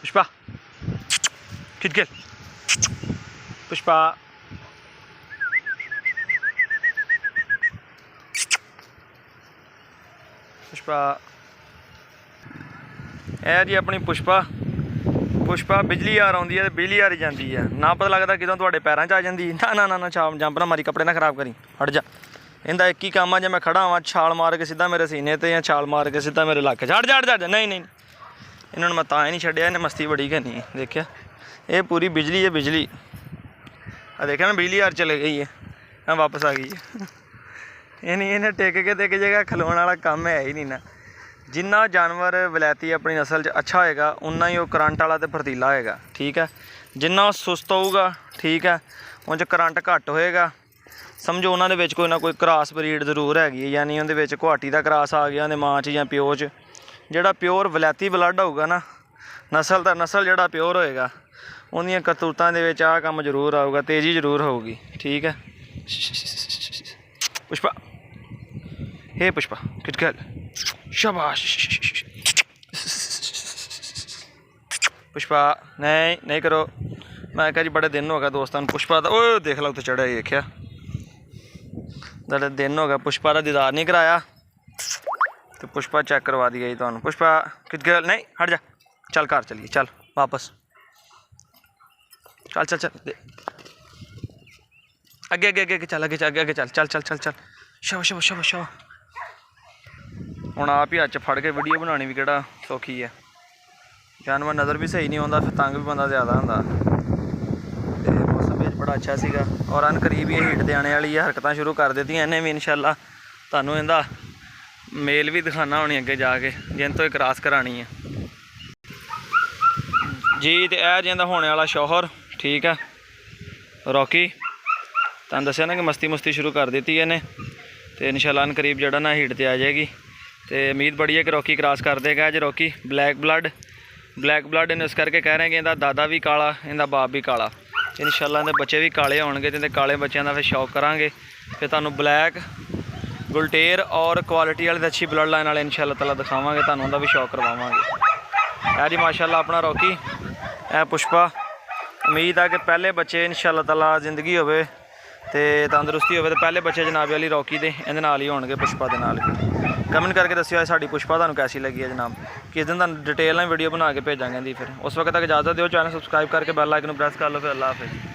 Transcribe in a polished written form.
Pushpa kit गेल पुष्पा पुष्पा ए जी अपनी पुष्पा पुष्पा बिजली यार आती है बिजली यार ही जाती है ना पता लगता कितों तुहाडे पैरों च आ जाती ना ना ना ना छाल जंप ना मारी कपड़े ना खराब करी हट जा इनका एक ही काम है जो मैं खड़ा हाँ छाल मार के सीधा मेरे सीने ते या छाल मार के सीधा मेरे लक हट जा हट जा नहीं नहीं इन्होंने मैं तां ही नहीं छड्डिया इन्हें मस्ती बड़ी करनी है देखिया ये पूरी बिजली है बिजली देखा ना बिजली यार चले गई है हाँ वापस आ गई है नहीं इन्हें टेक के तो एक जगह खलोने वाला काम है ही नहीं ना जिन्ना जानवर वलैती अपनी नस्ल अच्छा होएगा उन्ना ही वो करंट वाला तो फरतीला होएगा ठीक है जिन्ना सुस्त होगा ठीक है उन करंट घट होएगा समझो उन्होंने कोई ना कोई क्रॉस ब्रीड जरूर हैगी यानी उन्हें गुआटी का क्रॉस आ गया उन्हें माँ च या प्यो च जोड़ा प्योर वलैती ब्लड होगा ना नस्ल जोड़ा प्योर होएगा उन्दियां करतूतां दे विच आ काम जरूर आऊगा तेज़ी जरूर होगी ठीक है पुष्पा हे पुष्पा किट गल शाबाश पुष्पा नहीं नहीं करो मैं कहा जी बड़े दिन हो गए दोस्तों पुष्पा ओ देख लो उत्ते चढ़ा देखिया बड़े दिन हो गए पुष्पा का दीदार नहीं कराया तो पुष्पा चेक करवा दी गई तुहानू पुष्पा कित गल नहीं हट जा चल घर चलिए चल वापस चल चल चल अगे अगे अगे चल अगे अगे अगे चल चल चल चल चल शाबाश शाबाश शाबाश शाबाश हुण आप ही हत्थ फड़ के वीडियो बनानी भी किहड़ा सौखी है जानवर नज़र भी सही नहीं आता फिर तंग भी बंदा ज़्यादा होंदा ते मौसम भी बड़ा अच्छा सीगा और अन करीब ही हीट ते आने वाली है हरकतां शुरू कर दित्तियां इन्हें भी इंशाअल्लाह तुहानूं इहदा मेल भी दिखाना होनी अगे जाके जिन तो क्रॉस करानी है जी तो यह जिंदा होने वाला शौहर ठीक है रॉकी तुहानूं दस्सिया ना कि मस्ती मुस्ती शुरू कर दी है इन्हें तो इंशाअल्लाह अन करीब जड़ा ना हीट ते आ जाएगी तो उम्मीद बड़ी है कि रॉकी क्रॉस कर देगा अज रॉकी ब्लैक ब्लड इन्हें इस करके कह रहे हैं कि इनका दादा भी काला इनका बाप भी काला इंशाअल्लाह इनके बच्चे भी काले होणगे तो काले बच्चों का फिर शौक करांगे फिर तुहानूं ब्लैक गुलटेर और क्वालिटी वाले अच्छी ब्लड लाइन वाले इंशाअल्लाह ताला दिखावांगे तुहानूं उनका भी शौक करवावांगे है जी माशाअल्लाह अपना रॉकी है पुष्पा उम्मीद है कि पहले बच्चे इंशाअल्लाह ताला जिंदगी होवे ते तंदुरुस्ती होवे तो पहले बच्चे जनाब वाली रॉकी दे इहदे नाल ही होणगे पुष्पा दे नाल कमेंट करके दस्सियो साडी पुष्पा तुहानूं कैसी लगी है जनाब किस दिन तुहानूं डिटेल नाल वीडियो बना के भेजांगे जी फिर उस वक्त तक इजाजत दिओ चैनल सबसक्राइब करके बैल आइकन प्रेस कर लो फिर अल्लाह हाफिज़।